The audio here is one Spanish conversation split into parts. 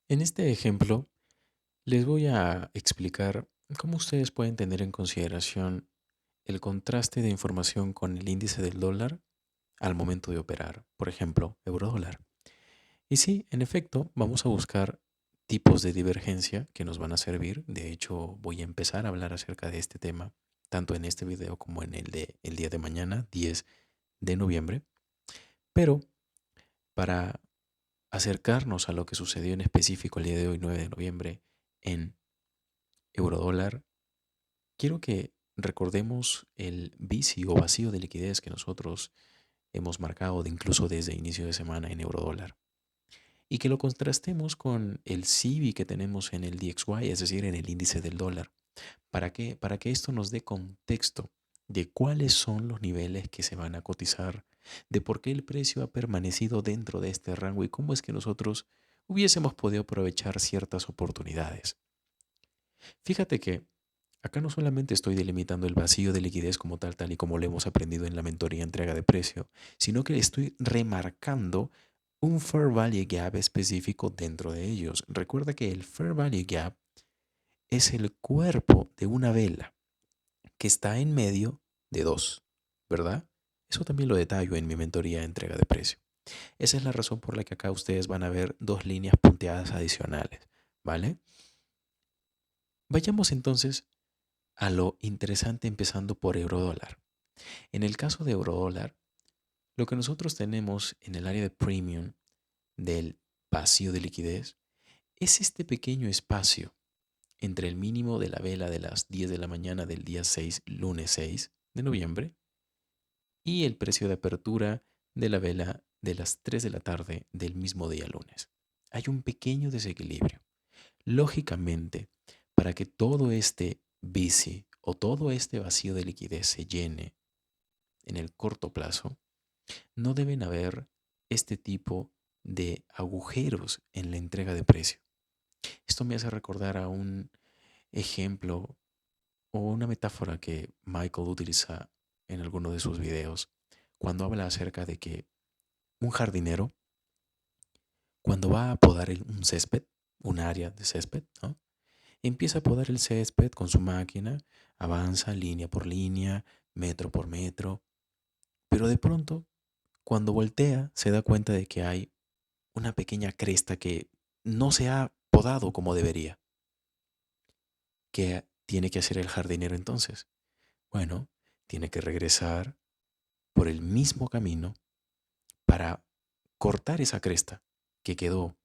En este ejemplo, les voy a explicar cómo ustedes pueden tener en consideración el contraste de información con el índice del dólar al momento de operar, por ejemplo, eurodólar. Y sí, en efecto, vamos a buscar tipos de divergencia que nos van a servir. De hecho, voy a empezar a hablar acerca de este tema, tanto en este video como en el de el día de mañana, 10 de noviembre. Pero para acercarnos a lo que sucedió en específico el día de hoy, 9 de noviembre, en eurodólar, quiero que recordemos el vicio o vacío de liquidez que nosotros hemos marcado incluso desde inicio de semana en eurodólar y que lo contrastemos con el CIVI que tenemos en el DXY, es decir, en el índice del dólar. ¿Para qué? Para que esto nos dé contexto de cuáles son los niveles que se van a cotizar, de por qué el precio ha permanecido dentro de este rango y cómo es que nosotros hubiésemos podido aprovechar ciertas oportunidades. Fíjate que acá no solamente estoy delimitando el vacío de liquidez como tal y como lo hemos aprendido en la mentoría entrega de precio, sino que estoy remarcando un Fair Value Gap específico dentro de ellos. Recuerda que el Fair Value Gap es el cuerpo de una vela que está en medio de dos, ¿verdad? Eso también lo detallo en mi mentoría entrega de precio. Esa es la razón por la que acá ustedes van a ver dos líneas punteadas adicionales, ¿vale? Vayamos entonces a lo interesante empezando por eurodólar. En el caso de eurodólar, lo que nosotros tenemos en el área de premium del vacío de liquidez es este pequeño espacio entre el mínimo de la vela de las 10 de la mañana del día 6, lunes 6 de noviembre, y el precio de apertura de la vela de las 3 de la tarde del mismo día lunes. Hay un pequeño desequilibrio. Lógicamente, para que todo este bici o todo este vacío de liquidez se llene en el corto plazo, no deben haber este tipo de agujeros en la entrega de precio. Esto me hace recordar a un ejemplo o una metáfora que Michael utiliza en alguno de sus videos cuando habla acerca de que un jardinero, cuando va a podar un césped, un área de césped, ¿no? Empieza a podar el césped con su máquina, avanza línea por línea, metro por metro, pero de pronto, cuando voltea, se da cuenta de que hay una pequeña cresta que no se ha podado como debería. ¿Qué tiene que hacer el jardinero entonces? Bueno, tiene que regresar por el mismo camino para cortar esa cresta que quedó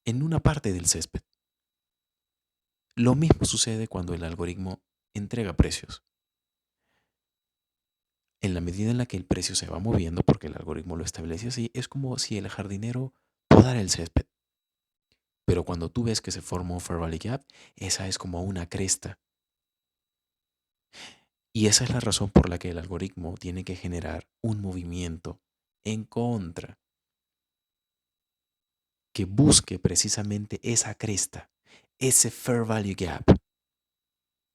en una parte del césped. Lo mismo sucede cuando el algoritmo entrega precios. En la medida en la que el precio se va moviendo, porque el algoritmo lo establece así, es como si el jardinero podara el césped. Pero cuando tú ves que se forma un Fair Value Gap, esa es como una cresta. Y esa es la razón por la que el algoritmo tiene que generar un movimiento en contra que busque precisamente esa cresta, ese Fair Value Gap.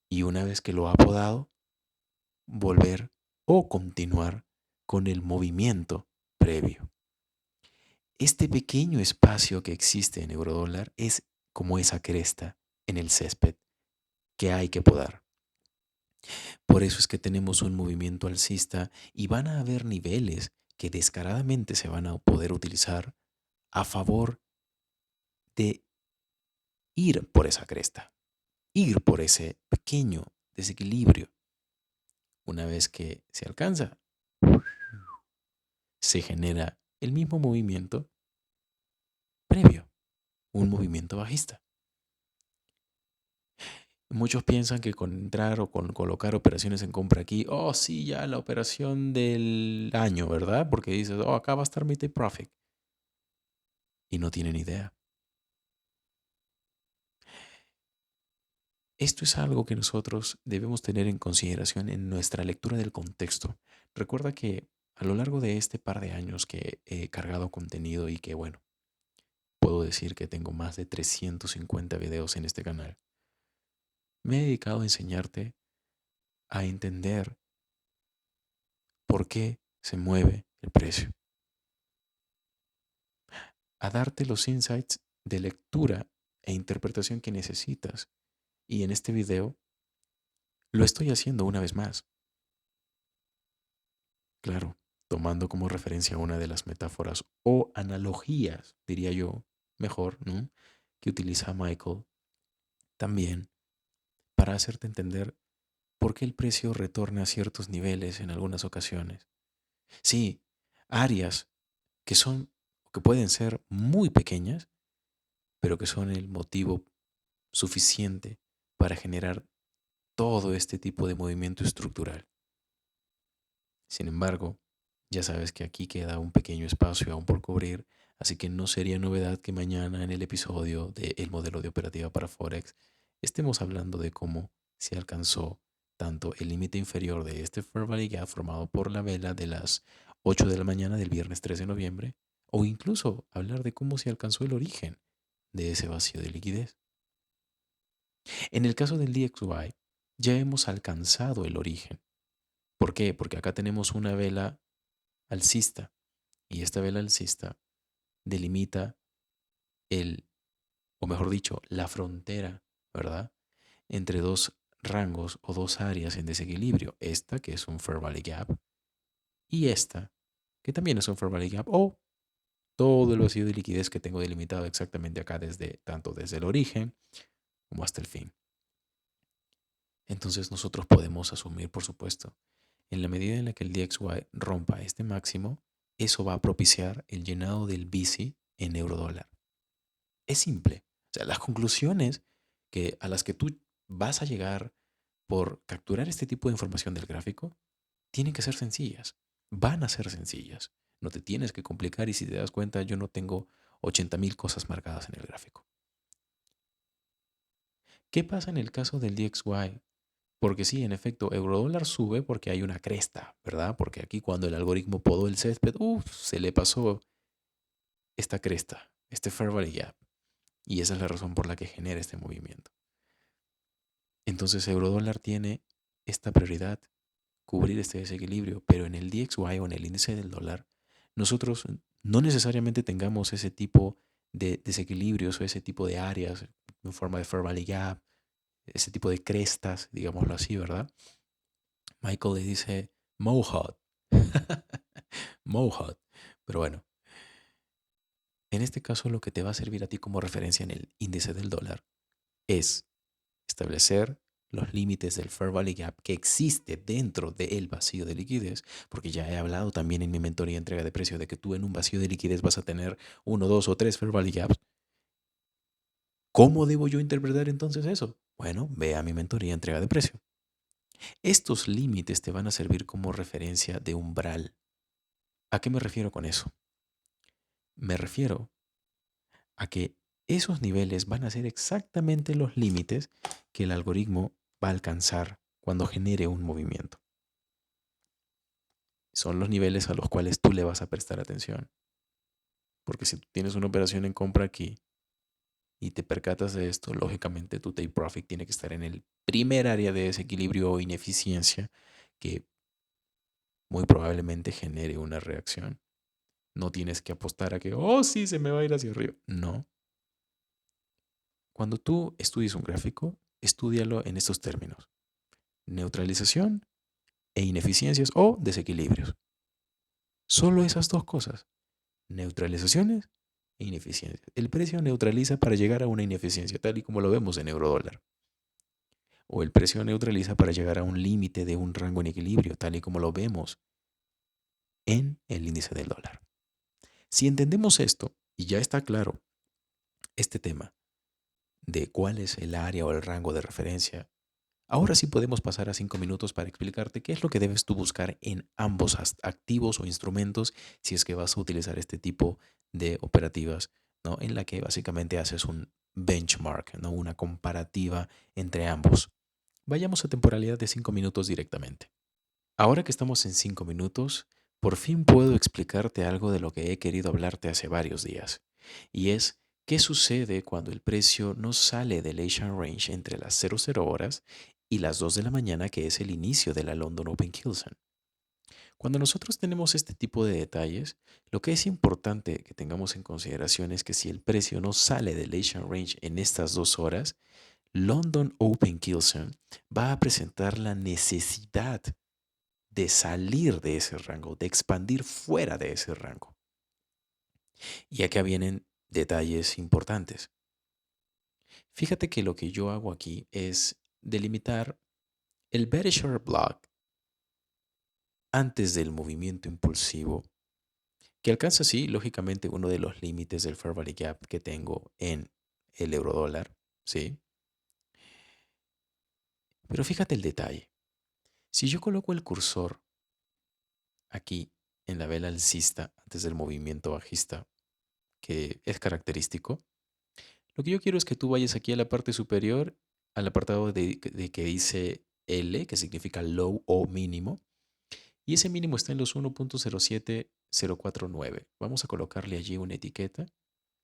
Y una vez que lo ha podado, volver o continuar con el movimiento previo. Este pequeño espacio que existe en eurodólar es como esa cresta en el césped que hay que podar. Por eso es que tenemos un movimiento alcista y van a haber niveles que descaradamente se van a poder utilizar a favor de ir por esa cresta, ir por ese pequeño desequilibrio. Una vez que se alcanza, se genera el mismo movimiento previo, un movimiento bajista. Muchos piensan que con entrar o con colocar operaciones en compra aquí, oh sí, ya la operación del año, ¿verdad? Porque dices, oh, acá va a estar mi take profit. Y no tienen idea. Esto es algo que nosotros debemos tener en consideración en nuestra lectura del contexto. Recuerda que a lo largo de este par de años que he cargado contenido y que, bueno, puedo decir que tengo más de 350 videos en este canal, me he dedicado a enseñarte a entender por qué se mueve el precio, a darte los insights de lectura e interpretación que necesitas. Y en este video lo estoy haciendo una vez más. Claro, tomando como referencia una de las metáforas o analogías, diría yo, mejor, ¿no? Que utiliza Michael también para hacerte entender por qué el precio retorna a ciertos niveles en algunas ocasiones. Sí, áreas que son, que pueden ser muy pequeñas, pero que son el motivo suficiente para generar todo este tipo de movimiento estructural. Sin embargo, ya sabes que aquí queda un pequeño espacio aún por cubrir, así que no sería novedad que mañana en el episodio de El modelo de operativa para Forex estemos hablando de cómo se alcanzó tanto el límite inferior de este Fair Value Gap formado por la vela de las 8 de la mañana del viernes 3 de noviembre, o incluso hablar de cómo se alcanzó el origen de ese vacío de liquidez. En el caso del DXY, ya hemos alcanzado el origen. ¿Por qué? Porque acá tenemos una vela alcista y esta vela alcista delimita el, o mejor dicho, la frontera, ¿verdad? Entre dos rangos o dos áreas en desequilibrio. Esta, que es un Fair Value Gap, y esta, que también es un Fair Value Gap, o todo el vacío de liquidez que tengo delimitado exactamente acá desde, tanto desde el origen como hasta el fin. Entonces nosotros podemos asumir, por supuesto, en la medida en la que el DXY rompa este máximo, eso va a propiciar el llenado del bici en eurodólar. Es simple. O sea, las conclusiones a las que tú vas a llegar por capturar este tipo de información del gráfico tienen que ser sencillas. Van a ser sencillas. No te tienes que complicar y si te das cuenta yo no tengo 80.000 cosas marcadas en el gráfico. ¿Qué pasa en el caso del DXY? Porque sí, en efecto, eurodólar sube porque hay una cresta, ¿verdad? Porque aquí cuando el algoritmo podó el césped, se le pasó esta cresta, este fair value gap. Y esa es la razón por la que genera este movimiento. Entonces, eurodólar tiene esta prioridad, cubrir este desequilibrio, pero en el DXY o en el índice del dólar, nosotros no necesariamente tengamos ese tipo de desequilibrios o ese tipo de áreas en forma de fair value gap, ese tipo de crestas, digámoslo así, ¿verdad? Michael le dice mohawk. Mohawk. Pero bueno, en este caso lo que te va a servir a ti como referencia en el índice del dólar es establecer los límites del fair value gap que existe dentro del vacío de liquidez, porque ya he hablado también en mi mentoría entrega de precio de que tú en un vacío de liquidez vas a tener uno, dos o tres fair value gaps. ¿Cómo debo yo interpretar entonces eso? Bueno, ve a mi mentoría entrega de precio. Estos límites te van a servir como referencia de umbral. ¿A qué me refiero con eso? Me refiero a que esos niveles van a ser exactamente los límites que el algoritmo va a alcanzar cuando genere un movimiento. Son los niveles a los cuales tú le vas a prestar atención. Porque si tú tienes una operación en compra aquí y te percatas de esto, lógicamente tu take profit tiene que estar en el primer área de desequilibrio o ineficiencia que muy probablemente genere una reacción. No tienes que apostar a que, oh, sí, se me va a ir hacia arriba. No. Cuando tú estudies un gráfico, estúdialo en estos términos: neutralización e ineficiencias o desequilibrios. Solo esas dos cosas: neutralizaciones e ineficiencias. El precio neutraliza para llegar a una ineficiencia, tal y como lo vemos en eurodólar. O el precio neutraliza para llegar a un límite de un rango en equilibrio, tal y como lo vemos en el índice del dólar. Si entendemos esto y ya está claro este tema de cuál es el área o el rango de referencia, ahora sí podemos pasar a 5 minutos para explicarte qué es lo que debes tú buscar en ambos activos o instrumentos si es que vas a utilizar este tipo de operativas, ¿no? En la que básicamente haces un benchmark, ¿no? Una comparativa entre ambos. Vayamos a temporalidad de 5 minutos directamente. Ahora que estamos en 5 minutos, por fin puedo explicarte algo de lo que he querido hablarte hace varios días. Y es, ¿qué sucede cuando el precio no sale del Asian Range entre las 00 horas y las 2 de la mañana, que es el inicio de la London Open Kilson? Cuando nosotros tenemos este tipo de detalles, lo que es importante que tengamos en consideración es que si el precio no sale del Asian Range en estas 2 horas, London Open Kilson va a presentar la necesidad de salir de ese rango, de expandir fuera de ese rango. Y acá vienen detalles importantes. Fíjate que lo que yo hago aquí es delimitar el bearish order block antes del movimiento impulsivo, que alcanza así, lógicamente, uno de los límites del Fair Value Gap que tengo en el euro dólar, ¿sí? Pero fíjate el detalle. Si yo coloco el cursor aquí en la vela alcista antes del movimiento bajista, que es característico, lo que yo quiero es que tú vayas aquí a la parte superior, al apartado de que dice L, que significa low o mínimo, y ese mínimo está en los 1.07049. Vamos a colocarle allí una etiqueta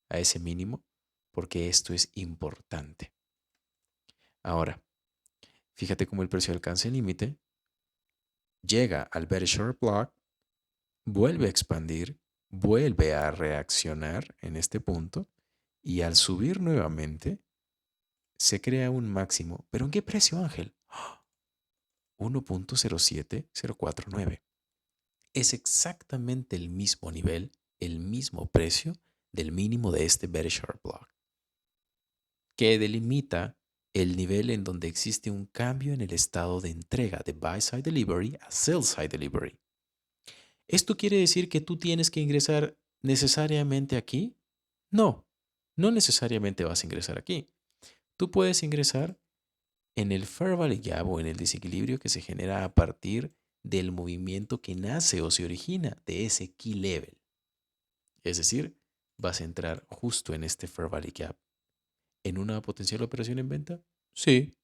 a ese mínimo porque esto es importante. Ahora, fíjate cómo el precio alcanza el límite, llega al bearish order block, vuelve a expandir, vuelve a reaccionar en este punto y al subir nuevamente se crea un máximo. ¿Pero en qué precio, Ángel? 1.07049. Es exactamente el mismo nivel, el mismo precio del mínimo de este bearish order block, que delimita el nivel en donde existe un cambio en el estado de entrega de buy side delivery a sell side delivery. ¿Esto quiere decir que tú tienes que ingresar necesariamente aquí? No, no necesariamente vas a ingresar aquí. Tú puedes ingresar en el fair value gap o en el desequilibrio que se genera a partir del movimiento que nace o se origina de ese key level. Es decir, vas a entrar justo en este fair value gap. ¿En una potencial operación en venta? Sí.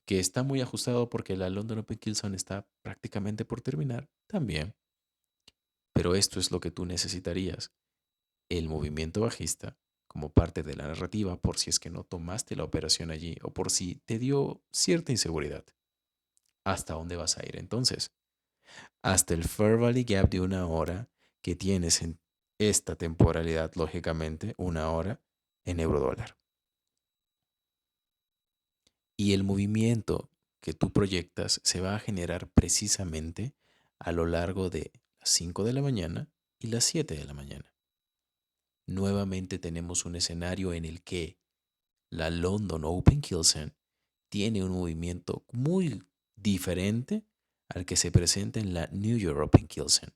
¿Que está muy ajustado porque la London Open Kill Zone está prácticamente por terminar? También. Pero esto es lo que tú necesitarías. El movimiento bajista como parte de la narrativa por si es que no tomaste la operación allí o por si te dio cierta inseguridad. ¿Hasta dónde vas a ir entonces? Hasta el Fair Value Gap de 1 hora que tienes en esta temporalidad, lógicamente, 1 hora en euro dólar. Y el movimiento que tú proyectas se va a generar precisamente a lo largo de las 5 de la mañana y las 7 de la mañana. Nuevamente tenemos un escenario en el que la London Open Kilson tiene un movimiento muy diferente al que se presenta en la New York Open Kilson.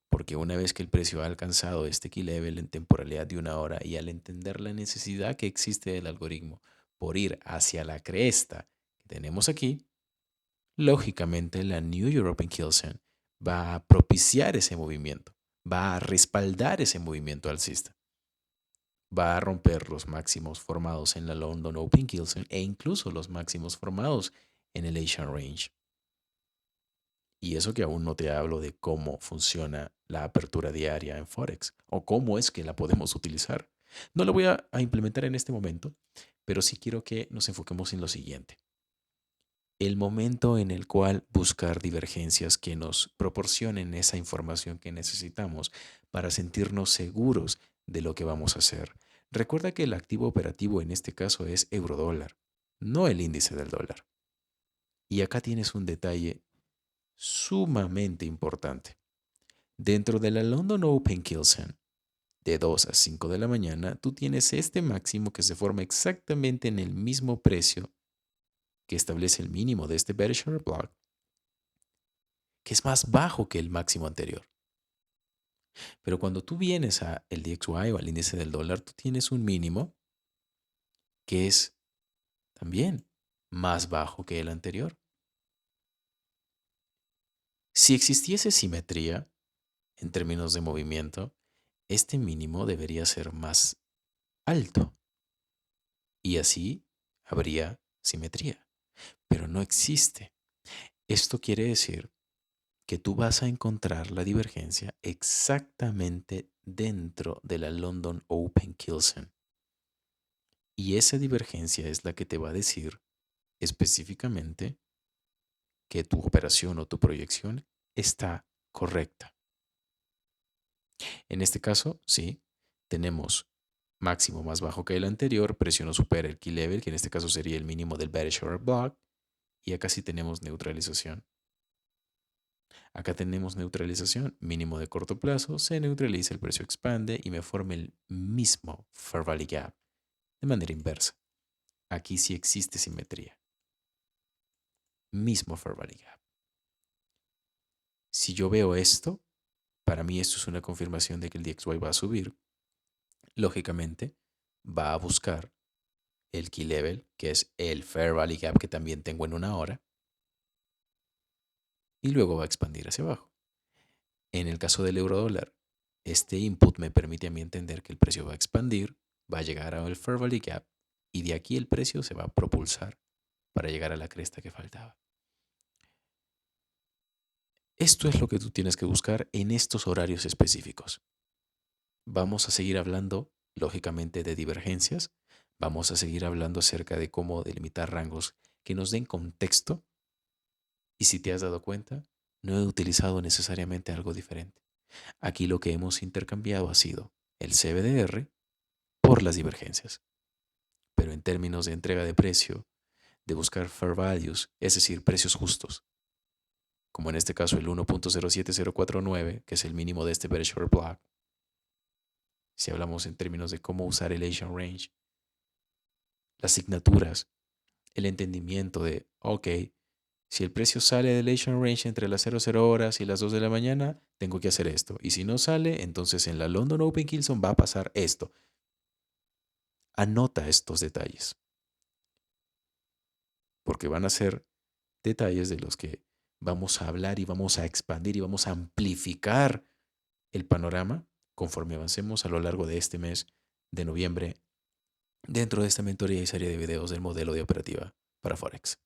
Porque una vez que el precio ha alcanzado este key level en temporalidad de 1 hora y al entender la necesidad que existe del algoritmo por ir hacia la cresta que tenemos aquí, lógicamente la New European Kilson va a propiciar ese movimiento, va a respaldar ese movimiento alcista, va a romper los máximos formados en la London Open Kilson e incluso los máximos formados en el Asian Range. Y eso que aún no te hablo de cómo funciona la apertura diaria en Forex o cómo es que la podemos utilizar. No lo voy a implementar en este momento, pero sí quiero que nos enfoquemos en lo siguiente. El momento en el cual buscar divergencias que nos proporcionen esa información que necesitamos para sentirnos seguros de lo que vamos a hacer. Recuerda que el activo operativo en este caso es eurodólar, no el índice del dólar. Y acá tienes un detalle sumamente importante. Dentro de la London Open Kilson, de 2 a 5 de la mañana, tú tienes este máximo que se forma exactamente en el mismo precio que establece el mínimo de este bearish order block, que es más bajo que el máximo anterior. Pero cuando tú vienes a el DXY o al índice del dólar, tú tienes un mínimo que es también más bajo que el anterior. Si existiese simetría en términos de movimiento, este mínimo debería ser más alto y así habría simetría, pero no existe. Esto quiere decir que tú vas a encontrar la divergencia exactamente dentro de la London Open Kilson. Y esa divergencia es la que te va a decir específicamente que tu operación o tu proyección está correcta. En este caso, sí, tenemos máximo más bajo que el anterior, precio no supera el key level, que en este caso sería el mínimo del bearish order block, y acá sí tenemos neutralización. Acá tenemos neutralización, mínimo de corto plazo, se neutraliza, el precio expande y me forma el mismo Fair Value Gap de manera inversa. Aquí sí existe simetría. Mismo Fair Value Gap. Si yo veo esto, para mí esto es una confirmación de que el DXY va a subir. Lógicamente, va a buscar el key level, que es el Fair Value Gap que también tengo en una hora, y luego va a expandir hacia abajo. En el caso del euro dólar, este input me permite a mí entender que el precio va a expandir, va a llegar al Fair Value Gap, y de aquí el precio se va a propulsar para llegar a la cresta que faltaba. Esto es lo que tú tienes que buscar en estos horarios específicos. Vamos a seguir hablando, lógicamente, de divergencias. Vamos a seguir hablando acerca de cómo delimitar rangos que nos den contexto. Y si te has dado cuenta, no he utilizado necesariamente algo diferente. Aquí lo que hemos intercambiado ha sido el CBDR por las divergencias. Pero en términos de entrega de precio, de buscar fair values, es decir, precios justos, como en este caso el 1.07049, que es el mínimo de este bearish order block, si hablamos en términos de cómo usar el Asian Range, las signaturas, el entendimiento de, ok, si el precio sale del Asian Range entre las 00 horas y las 2 de la mañana, tengo que hacer esto. Y si no sale, entonces en la London Open Kilson va a pasar esto. Anota estos detalles, porque van a ser detalles de los que vamos a hablar y vamos a expandir y vamos a amplificar el panorama conforme avancemos a lo largo de este mes de noviembre dentro de esta mentoría y serie de videos del modelo de operativa para Forex.